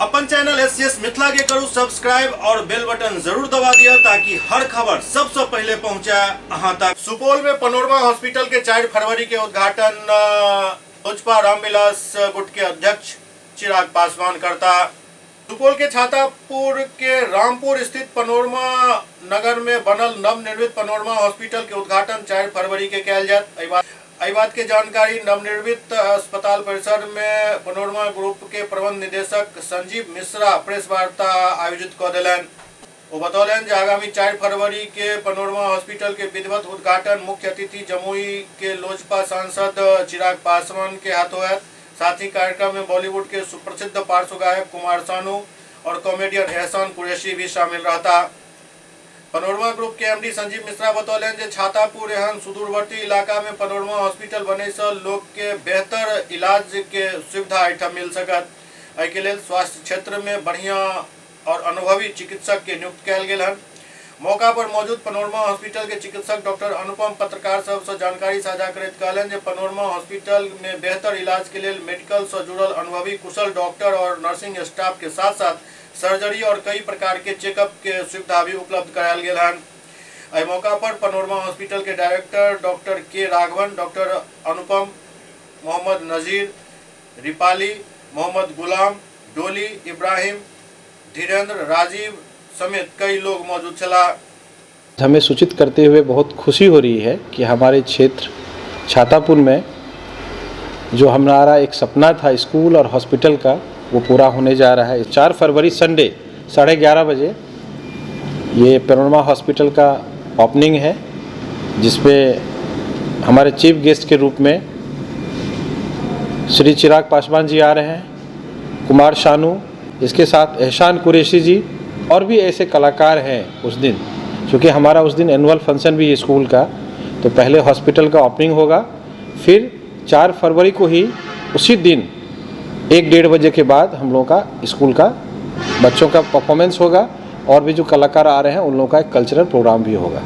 अपन channel SCS Mithila के करू subscribe और बेल बटन जरूर दबा दिया ताकि हर खबर सबसे पहले पहुंचा अहां तक। सुपौल में पनोरमा हॉस्पिटल के 4 फरवरी के उद्घाटन लोजपा रामविलास गुट के अध्यक्ष चिराग पासवान करता। सुपौल के छातापुर के रामपुर स्थित पनोरमा नगर में बनल नवनिर्मित पनोरमा हॉस्पिटल के उद्घाटन 4 फरवरी के कयल जायत। एहि बात के जानकारी नवनिर्मित अस्पताल परिसर में पनोरमा ग्रुप के प्रबंध निदेशक संजीव मिश्रा प्रेस वार्ता आयोजित कर दिलन। वो बतौलन जे आगामी 4 फरवरी के पनोरमा हॉस्पिटल के विधिवत उद्घाटन मुख्य अतिथि जमुई के लोजपा सांसद चिराग पासवान के हाथ होयत। साथ ही कार्यक्रम में बॉलीवुड के सुप्रसिद्ध पार्श्व गायक कुमार सानू और कॉमेडियन एहसान कुरैशी भी शामिल रहता। पनोरमा ग्रुप के एमडी संजीव मिश्रा बतौलन जे छातापुर एहन सुदूरवर्ती इलाका में पनोरमा हॉस्पिटल बने से लोग के बेहतर इलाज के सुविधा एठाम मिल सकत। एहि के लेल स्वास्थ्य क्षेत्र में बढ़िया और अनुभवी चिकित्सक के नियुक्त कयल गेल हन। मौका पर मौजूद पनोरमा हॉस्पिटल के चिकित्सक डॉक्टर अनुपम पत्रकार सब से जानकारी साझा करैत कहलन जे पनोरमा हॉस्पिटल में बेहतर इलाज के लेल मेडिकल से जुड़ल अनुभवी कुशल डॉक्टर और नर्सिंग स्टाफ के साथ साथ सर्जरी और कई प्रकार के चेकअप के सुविधा भी उपलब्ध करायल गेल हन। एहि मौका पर पनोरमा हॉस्पिटल के डायरेक्टर डॉक्टर के राघवन, डॉक्टर अनुपम, मोहम्मद नजीर, रिपाली, मोहम्मद गुलाम, डोली, इब्राहिम, धीरेन्द्र, राजीव समेत कई लोग मौजूद चला। हमें सूचित करते हुए बहुत खुशी हो रही है कि हमारे क्षेत्र छातापुर में जो हमारा एक सपना था स्कूल और हॉस्पिटल का वो पूरा होने जा रहा है। 4 फरवरी संडे 11:30 बजे ये पनोरमा हॉस्पिटल का ओपनिंग है, जिसपे हमारे चीफ गेस्ट के रूप में श्री चिराग पासवान जी आ रहे हैं, कुमार शानू, इसके साथ एहसान कुरैशी जी और भी ऐसे कलाकार हैं उस दिन, क्योंकि हमारा उस दिन एनुअल फंक्शन भी है स्कूल का। तो पहले हॉस्पिटल का ओपनिंग होगा, फिर 4 फरवरी को ही उसी दिन 1-1:30 बजे के बाद हम लोगों का स्कूल का बच्चों का परफॉर्मेंस होगा और भी जो कलाकार आ रहे हैं उन लोगों का एक कल्चरल प्रोग्राम भी होगा।